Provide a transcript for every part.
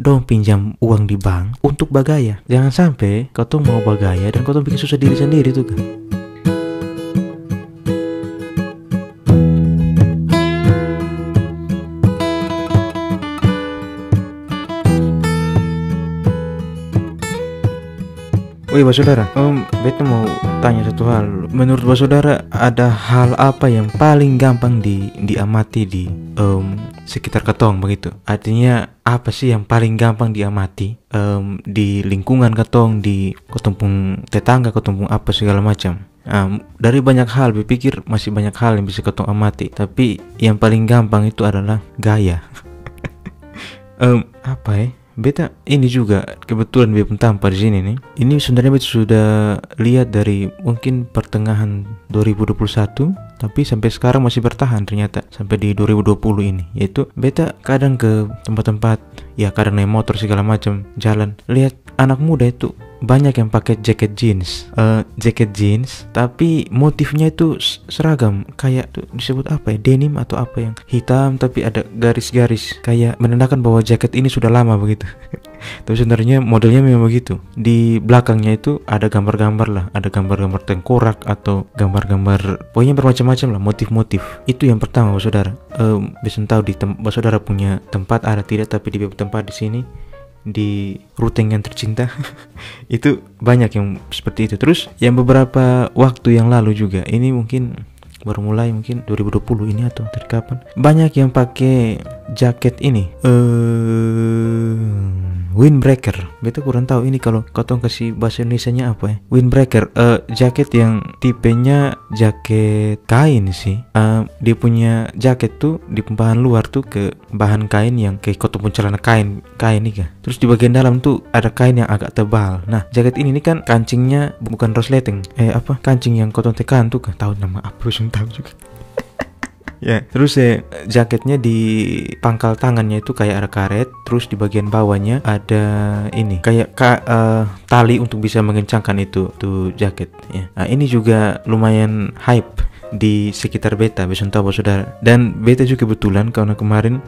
dong pinjam uang di bank untuk bagaya. Jangan sampai kau tuh mau bagaya dan kau tuh bikin susah diri sendiri tuh kan. Wih, Saudara, beta mau tanya satu hal. Menurut Saudara, ada hal apa yang paling gampang diamati di sekitar ketong begitu? Artinya apa sih yang paling gampang diamati di lingkungan ketong, di ketong tetangga, ketong apa segala macam? Dari banyak hal, berpikir masih banyak hal yang bisa ketong amati, tapi yang paling gampang itu adalah gaya. Apa ya? Beta ini juga kebetulan beta tampak di sini nih. Ini sebenarnya beta sudah lihat dari mungkin pertengahan 2021, tapi sampai sekarang masih bertahan ternyata sampai di 2020 ini. Yaitu beta kadang ke tempat-tempat, ya kadang naik motor segala macam jalan, lihat anak muda itu banyak yang pakai jaket jeans, tapi motifnya itu seragam, kayak tuh disebut apa ya, denim atau apa, yang hitam tapi ada garis-garis, kayak menandakan bahwa jaket ini sudah lama begitu. Tapi sebenarnya modelnya memang begitu. Di belakangnya itu ada gambar-gambar lah, ada gambar-gambar tengkorak atau gambar-gambar, pokoknya bermacam-macam lah, motif-motif. Itu yang pertama, Saudara. Bisa tahu di Saudara punya tempat ada tidak, tapi di tempat di sini, di Ruteng yang tercinta itu banyak yang seperti itu. Terus yang beberapa waktu yang lalu juga, ini mungkin baru mulai mungkin 2020 ini atau dari kapan, banyak yang pakai jaket ini windbreaker. Beta kurang tahu ini kalau katong kasih bahasa Indonesianya apa ya. Windbreaker, jaket yang tipenya jaket kain sih. Dia punya jaket tuh di bahan luar tuh ke bahan kain yang kayak katong pun celana kain nih kan. Terus di bagian dalam tuh ada kain yang agak tebal. Nah, jaket ini kan kancingnya bukan resleting. Kancing yang katong tekan tuh kan. Tahu nama apa sih, tahu juga. Ya, terus jaketnya di pangkal tangannya itu kayak ada karet, terus di bagian bawahnya ada ini kayak tali untuk bisa mengencangkan itu tuh jaket ya. Nah, ini juga lumayan hype di sekitar beta, bisa tahu Saudara. Dan beta juga kebetulan karena kemarin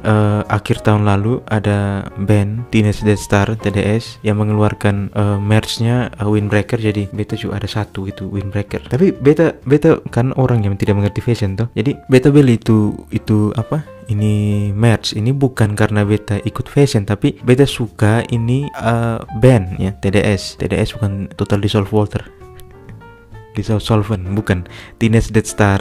akhir tahun lalu ada band Teenage Death Star TDS yang mengeluarkan merch-nya windbreaker, jadi beta juga ada satu itu windbreaker. Tapi beta kan orang yang tidak mengerti fashion toh, jadi beta beli itu apa, ini merch ini bukan karena beta ikut fashion, tapi beta suka ini band ya, TDS bukan Total Dissolve Water, Solvent, bukan Teenage Death Star.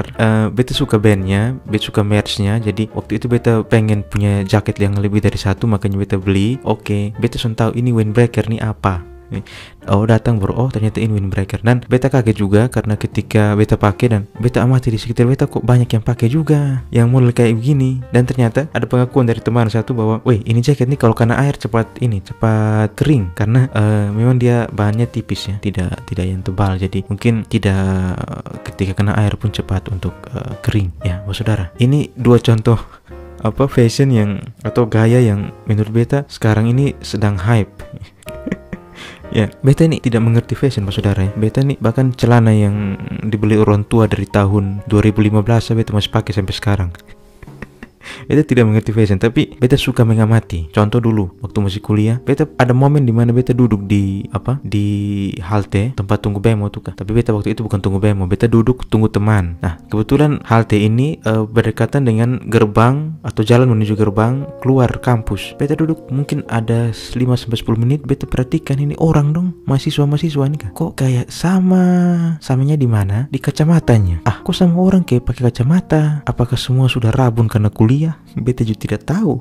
Beta suka bandnya, beta suka merchnya. Jadi waktu itu beta pengen punya jaket yang lebih dari satu, makanya beta beli. Oke, beta sudah tahu ini windbreaker nih apa. Datang bro, ternyata ini windbreaker. Dan beta kaget juga karena ketika beta pakai dan beta amati di sekitar beta, kok banyak yang pakai juga yang model kayak begini. Dan ternyata ada pengakuan dari teman satu bahwa, weh, ini jaket nih kalau kena air cepat kering, karena memang dia bahannya tipis ya, tidak yang tebal, jadi mungkin tidak ketika kena air pun cepat untuk kering ya, Saudara. Ini dua contoh fashion yang atau gaya yang menurut beta sekarang ini sedang hype. Ya, beta ini tidak mengerti fashion, Saudara ya. Beta ini bahkan celana yang dibeli orang tua dari tahun 2015 beta masih pakai sampai sekarang. Beta tidak mengerti fashion, tapi beta suka mengamati. Contoh dulu waktu masih kuliah, beta ada momen di mana beta duduk di halte tempat tunggu bemo tuh kan. Tapi beta waktu itu bukan tunggu bemo, beta duduk tunggu teman. Nah, kebetulan halte ini berdekatan dengan gerbang atau jalan menuju gerbang keluar kampus. Beta duduk mungkin ada 5-10 menit, beta perhatikan ini orang dong, mahasiswa ini kan. Kok kayak samanya di mana? Di kacamatanya. Kok sama orang kayak pakai kacamata? Apakah semua sudah rabun karena kuliah? Beta juga tidak tahu.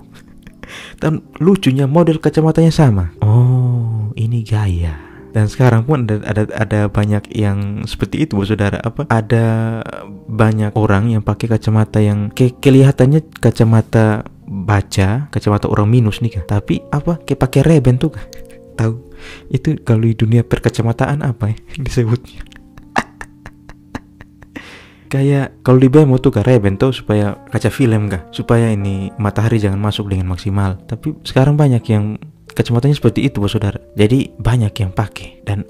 Dan lucunya model kacamatanya sama. Oh, ini gaya. Dan sekarang pun ada banyak yang seperti itu, Saudara. Ada banyak orang yang pakai kacamata yang kelihatannya kacamata baca, kacamata orang minus nih kan. Tapi kayak pakai reben tuh kan. Tahu? Itu kalau di dunia perkacamataan apa ya disebutnya? Kayak kalau di bemo tuh kan reben tuh supaya kaca film kah, supaya ini matahari jangan masuk dengan maksimal. Tapi sekarang banyak yang kacamatanya seperti itu, Saudara. Jadi banyak yang pakai dan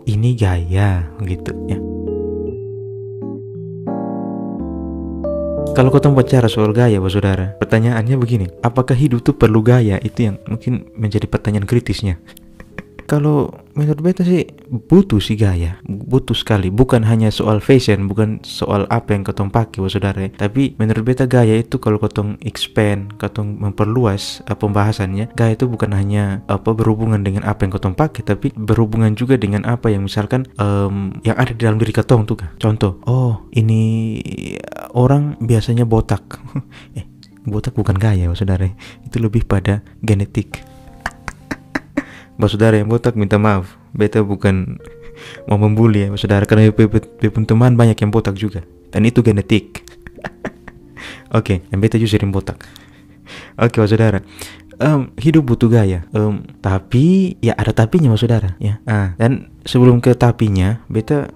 ini gaya gitu ya. Kalau kau bicara soal gaya, saudara, pertanyaannya begini, apakah hidup tuh perlu gaya? Itu yang mungkin menjadi pertanyaan kritisnya. Kalau menurut beta sih butuh sih gaya, butuh sekali. Bukan hanya soal fashion, bukan soal apa yang kotong pakai, saudara. Tapi menurut beta gaya itu kalau kotong expand, kotong memperluas pembahasannya, gaya itu bukan hanya berhubungan dengan apa yang kotong pakai, tapi berhubungan juga dengan apa yang misalkan yang ada di dalam diri kotong tuh kan. Contoh, oh ini orang biasanya botak. Botak bukan gaya, saudara. Itu lebih pada genetik. Saudara yang botak minta maaf, beta bukan mau membuli ya saudara, karena pun teman banyak yang botak juga, dan itu genetik. Oke, yang beta juga sering botak. Oke, saudara, hidup butuh gaya, tapi ya ada tapinya saudara ya. Dan sebelum ke tapinya, beta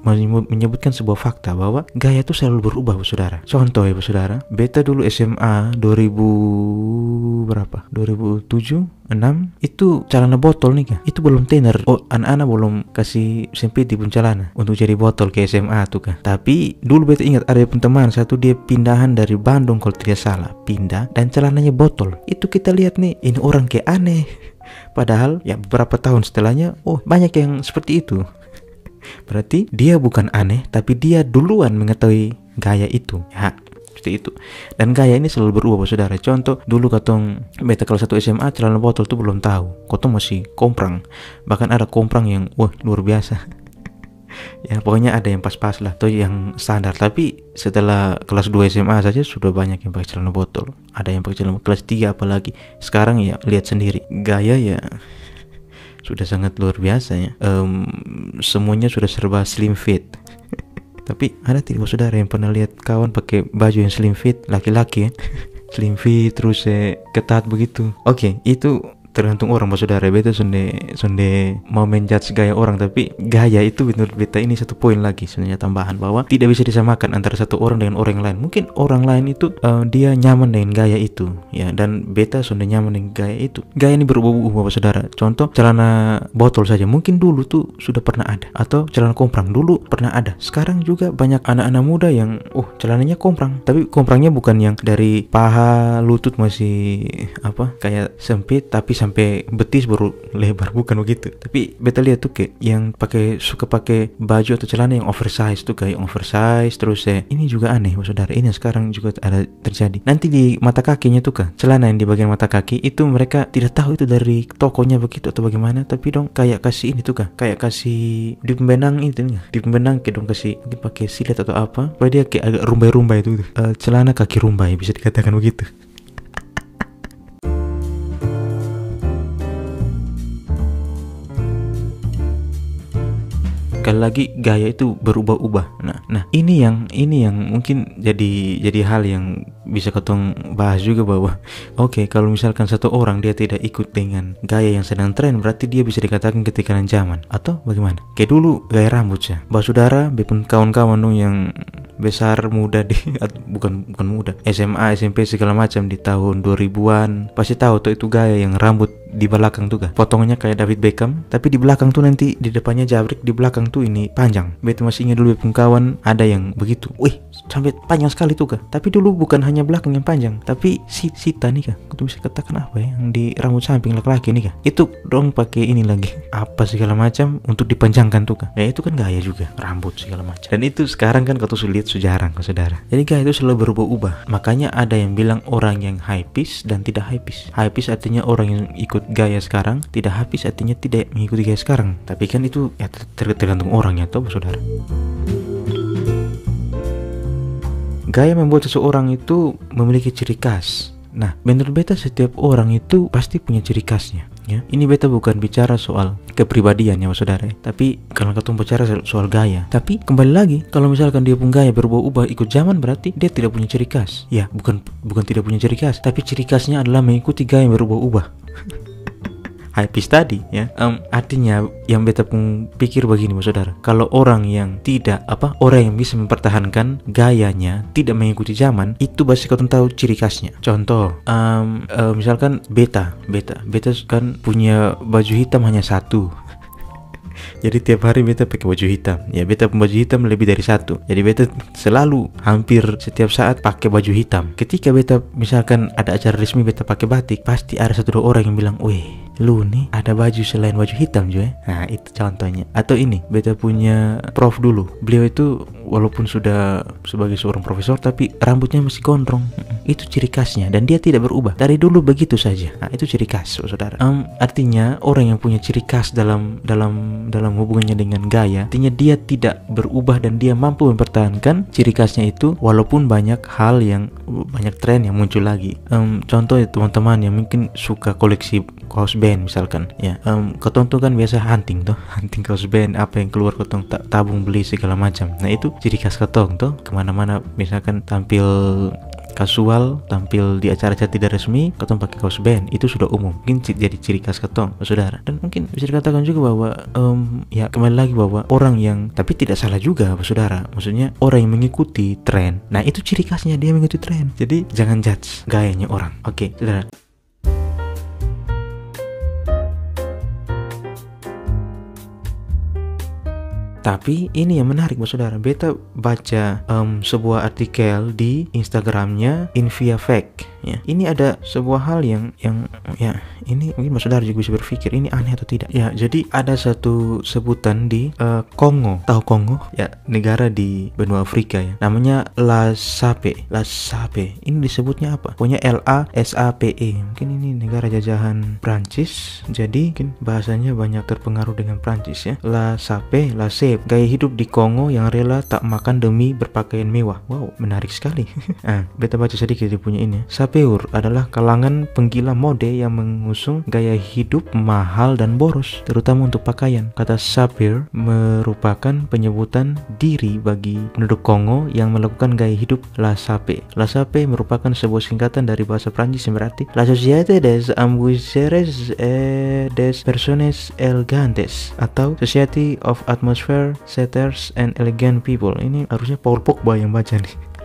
menyebutkan sebuah fakta bahwa gaya itu selalu berubah, saudara. Contoh ya, saudara, beta dulu SMA 2000 berapa? 2007, 6 itu celana botol nih kan. Itu belum tenar. Oh, anak-anak belum kasih sempit di pun celana untuk jadi botol ke SMA tuh kan. Tapi dulu beta ingat ada pun teman satu, dia pindahan dari Bandung kalau tidak salah, pindah dan celananya botol. Itu kita lihat nih, ini orang kayak aneh. Padahal ya beberapa tahun setelahnya, oh banyak yang seperti itu. Berarti dia bukan aneh, tapi dia duluan mengetahui gaya itu. Ya, seperti itu. Dan gaya ini selalu berubah, saudara. Contoh, dulu katong beta kalau satu SMA celana botol tuh belum tahu. Kotong masih komprang. Bahkan ada komprang yang wah luar biasa. Ya pokoknya ada yang pas-pas lah, atau yang standar. Tapi setelah kelas 2 SMA saja sudah banyak yang pakai celana botol. Ada yang pakai celana kelas 3 apalagi. Sekarang ya lihat sendiri, gaya ya sudah sangat luar biasa ya. Semuanya sudah serba slim fit. Tapi ada tidak saudara yang pernah lihat kawan pakai baju yang slim fit, laki-laki ya? Slim fit terus ketat begitu. Oke, itu tergantung orang, saudara. Beta sonde mau menjudge gaya orang, tapi gaya itu menurut beta ini satu poin lagi sebenarnya tambahan, bahwa tidak bisa disamakan antara satu orang dengan orang lain. Mungkin orang lain itu dia nyaman dengan gaya itu ya, dan beta sonde nyaman dengan gaya itu. Gaya ini berubah-ubah, saudara. Contoh, celana botol saja mungkin dulu tuh sudah pernah ada, atau celana komprang dulu pernah ada. Sekarang juga banyak anak-anak muda yang celananya komprang, tapi komprangnya bukan yang dari paha lutut masih kayak sempit tapi sampai betis baru lebar, bukan begitu. Tapi beta lihat tuh kayak yang suka pakai baju atau celana yang oversize tuh, kayak oversize terus ini juga aneh, saudara. Ini sekarang juga ada terjadi. Nanti di mata kakinya tuh kan, celana yang di bagian mata kaki itu mereka tidak tahu itu dari tokonya begitu atau bagaimana, tapi dong kayak kasih ini tuh kan, kayak kasih di pembenang itu nih, di pembenang kayak dong kasih mungkin pakai silet atau apa, supaya dia kayak agak rumbai-rumbai itu celana kaki rumbai, bisa dikatakan begitu. Sekali lagi, gaya itu berubah-ubah. Nah ini yang mungkin jadi hal yang bisa ketong bahas juga, bahwa oke, kalau misalkan satu orang dia tidak ikut dengan gaya yang sedang tren, berarti dia bisa dikatakan ketinggalan zaman atau bagaimana? Kayak dulu gaya rambut ya, saudara, bepun kawan-kawan dong yang besar muda di bukan muda, SMA, SMP segala macam di tahun 2000-an pasti tahu tuh itu gaya yang rambut di belakang tuh kan, potongnya kayak David Beckham, tapi di belakang tuh nanti di depannya jabrik, di belakang tuh ini panjang. Beta masih ingat dulu kawan ada yang begitu, wih sampai panjang sekali tuh kan. Tapi dulu bukan hanya belakang yang panjang, tapi sita nih kan, aku bisa katakan apa ya, yang di rambut samping laki-laki nih kan, itu dong pakai ini lagi apa segala macam untuk dipanjangkan tuh kan. Ya itu kan gaya juga, rambut segala macam. Dan itu sekarang kan kau tuh sulit jarang, saudara. Jadi gaya itu selalu berubah-ubah. Makanya ada yang bilang orang yang hypebeast dan tidak hypebeast. Hypebeast artinya orang yang ikut gaya sekarang, tidak hypebeast artinya tidak mengikuti gaya sekarang. Tapi kan itu ya tergantung orangnya toh, saudara. Gaya membuat seseorang itu memiliki ciri khas. Nah, menurut beta setiap orang itu pasti punya ciri khasnya. Ya, ini beta bukan bicara soal kepribadian ya, saudara. Tapi kalau kita bicara soal gaya. Tapi kembali lagi, kalau misalkan dia pun gaya berubah-ubah ikut zaman, berarti dia tidak punya ciri khas. Ya, bukan tidak punya ciri khas, tapi ciri khasnya adalah mengikuti gaya yang berubah-ubah. Hypebeast tadi ya, artinya yang beta pun pikir begini, saudara. Kalau orang yang orang yang bisa mempertahankan gayanya, tidak mengikuti zaman, itu pasti kau tahu ciri khasnya. Contoh, misalkan beta kan punya baju hitam hanya satu. Jadi tiap hari beta pakai baju hitam. Ya beta baju hitam lebih dari satu. Jadi beta selalu hampir setiap saat pakai baju hitam. Ketika beta misalkan ada acara resmi beta pakai batik, pasti ada satu dua orang yang bilang, "Weh, lu nih ada baju selain baju hitam juga." Nah itu contohnya. Atau ini beta punya prof dulu. Beliau itu walaupun sudah sebagai seorang profesor tapi rambutnya masih gondrong. Itu ciri khasnya dan dia tidak berubah. Dari dulu begitu saja. Nah itu ciri khas, saudara. Artinya orang yang punya ciri khas dalam hubungannya dengan gaya, artinya dia tidak berubah dan dia mampu mempertahankan ciri khasnya itu walaupun banyak tren yang muncul lagi. Contoh ya teman-teman yang mungkin suka koleksi kaos band misalkan, ya, ketong tuh kan biasa hunting kaos band, apa yang keluar ketong tabung beli segala macam. Nah itu ciri khas ketong tuh, kemana-mana misalkan tampil kasual, tampil di acara-acara tidak resmi, ketong pakai kaos band, itu sudah umum, mungkin jadi ciri khas ketong, saudara. Dan mungkin bisa dikatakan juga bahwa ya kembali lagi bahwa orang yang, tapi tidak salah juga, saudara, maksudnya orang yang mengikuti tren, nah itu ciri khasnya dia mengikuti tren. Jadi jangan judge gayanya orang. Oke, saudara. Tapi ini yang menarik, saudara. Beta baca sebuah artikel di Instagramnya Invia Fact. Ya, ini ada sebuah hal yang ya ini mungkin saudara juga bisa berpikir ini aneh atau tidak. Ya, jadi ada satu sebutan di Kongo. Tahu Kongo? Ya, negara di benua Afrika ya. Namanya Lasape. Ini disebutnya apa? Pokoknya LASAPE. Mungkin ini negara jajahan Prancis. Jadi mungkin bahasanya banyak terpengaruh dengan Prancis ya. Lasape. Gaya hidup di Kongo yang rela tak makan demi berpakaian mewah. Wow, menarik sekali. Beta baca sedikit dia punya ini. Sapeur adalah kalangan penggila mode yang mengusung gaya hidup mahal dan boros, terutama untuk pakaian. Kata sapeur merupakan penyebutan diri bagi penduduk Kongo yang melakukan gaya hidup La Sape. La Sape merupakan sebuah singkatan dari bahasa Prancis yang berarti La Société des Ambuseurs et des Personnes Elegantes atau Society of Atmosphere Setters and Elegant People. Ini harusnya Paul Pogba yang baca nih.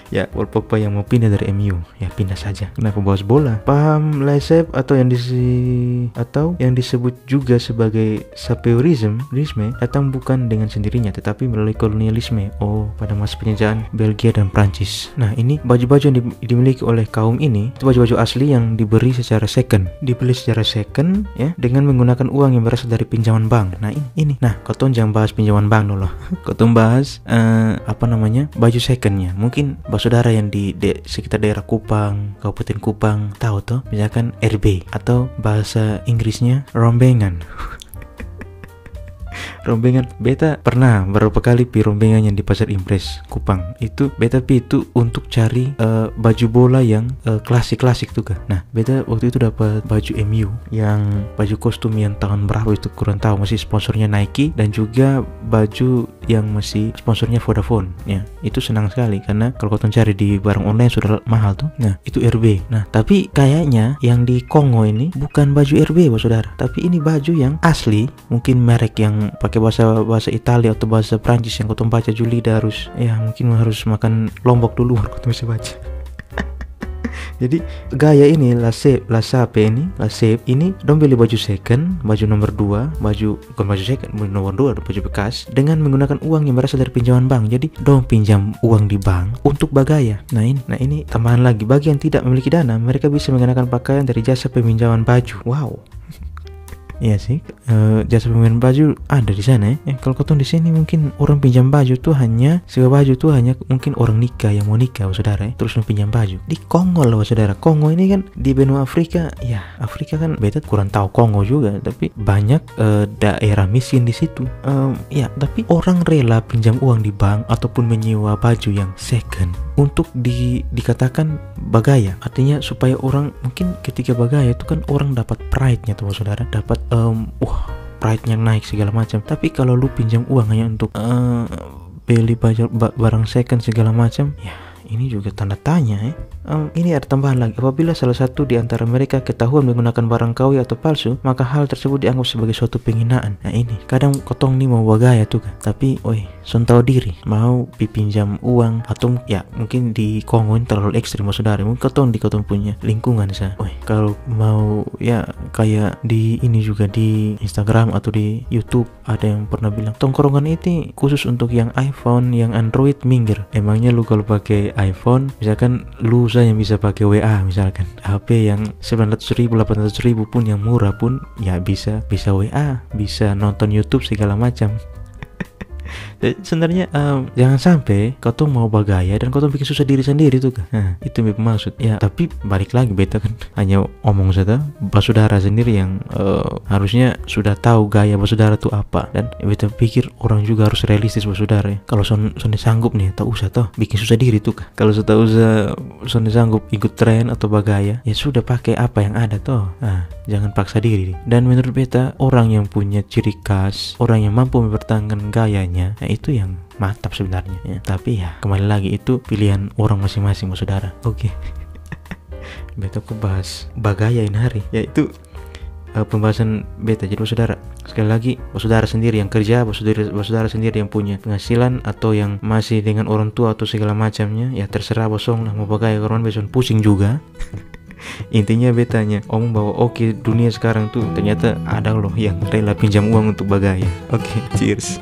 Ya, Paul Pogba yang mau pindah dari MU, ya pindah saja. Kenapa bahas bola? Paham laissez atau yang disebut juga sebagai sapeurisme datang bukan dengan sendirinya, tetapi melalui kolonialisme. Oh, pada masa penjajahan Belgia dan Prancis. Nah, ini baju-baju yang dimiliki oleh kaum ini itu baju-baju asli yang dibeli secara second, ya, dengan menggunakan uang yang berasal dari pinjaman bank. Nah, ini. Nah, kotong jangan bahas pinjaman bank dulu. Kotong bahas baju secondnya. Mungkin saudara yang di sekitar daerah Kupang, Kabupaten Kupang tahu tuh, misalkan RB atau bahasa Inggrisnya rombengan. Rombengan, beta pernah beberapa kali pi rombengan yang di Pasar Impres Kupang. Itu beta pi itu untuk cari baju bola yang klasik-klasik tuh kan. Nah, beta waktu itu dapat baju MU yang baju kostum yang tahun berapa itu kurang tahu, masih sponsornya Nike, dan juga baju yang masih sponsornya Vodafone. Ya, itu senang sekali karena kalau kau cari di barang online sudah mahal tuh. Nah, itu RB. Nah, tapi kayaknya yang di Kongo ini bukan baju RB, saudara, tapi ini baju yang asli, mungkin merek yang pakai bahasa Italia atau bahasa Prancis yang kau baca Julida mungkin harus makan lombok dulu baru kau bisa baca. Jadi gaya ini La Sape ini dong beli baju second, baju nomor 2, bukan baju second, baju nomor 2, baju bekas dengan menggunakan uang yang berasal dari pinjaman bank. Jadi dong pinjam uang di bank untuk bergaya. Nah ini tambahan lagi, bagi yang tidak memiliki dana, mereka bisa mengenakan pakaian dari jasa peminjaman baju. Wow. Iya sih, jasa peminjaman baju ada di sana ya. Kalau kau di sini mungkin orang pinjam baju tuh hanya mungkin orang nikah yang mau nikah, saudara ya, terus pinjam baju. Di Kongo loh, saudara. Kongo ini kan di benua Afrika. Ya, Afrika kan beta kurang tahu Kongo juga, tapi banyak daerah miskin di situ. Ya, tapi orang rela pinjam uang di bank ataupun menyewa baju yang second untuk dikatakan bagaya. Artinya supaya orang mungkin ketika bagaya itu kan orang dapat pride-nya tuh, saudara, dapat pride-nya naik segala macam. Tapi kalau lu pinjam uang hanya untuk beli barang second segala macam, ya ini juga tanda tanya ya. ini ada tambahan lagi. Apabila salah satu di antara mereka ketahuan menggunakan barang KW atau palsu, maka hal tersebut dianggap sebagai suatu penghinaan. Nah ini kadang kotong nih mau bagaya tuh kan, tapi son tahu diri mau dipinjam uang atau ya mungkin di kongon terlalu ekstrim saudara, mungkin kotong di kotong punya lingkungan sa. Kalau mau ya kayak di ini juga di Instagram atau di YouTube ada yang pernah bilang tongkrongan itu khusus untuk yang iPhone, yang Android minggir. Emangnya lu kalau pakai iPhone, misalkan lu saja bisa pakai WA, misalkan HP yang 900.000 800.000 pun yang murah pun ya bisa WA, bisa nonton YouTube segala macam. Sebenarnya jangan sampai kau tuh mau bagaya dan kau tuh bikin susah diri sendiri tuh kan. Nah, itu yang maksud ya. Tapi balik lagi beta kan hanya omong saja. Basudara sendiri yang harusnya sudah tahu gaya basudara tuh apa, dan beta pikir orang juga harus realistis basudara ya. Kalau son sanggup nih tak usah toh bikin susah diri tuh kan. Kalau tak usah son sanggup ikut tren atau bagaya, ya sudah pakai apa yang ada toh. Nah, jangan paksa diri. Dan menurut beta orang yang punya ciri khas, orang yang mampu mempertahankan gayanya, nah itu yang mantap sebenarnya ya. Tapi ya kembali lagi itu pilihan orang masing-masing saudara. Oke. Beta aku bahas bagayain hari yaitu pembahasan beta. Jadi saudara, sekali lagi saudara sendiri yang kerja, saudara sendiri yang punya penghasilan atau yang masih dengan orang tua atau segala macamnya, ya terserah bosong lah mau bagaya karena besok pusing juga. Intinya betanya omong bahwa dunia sekarang tuh ternyata ada loh yang rela pinjam uang untuk bagaya. Oke, cheers.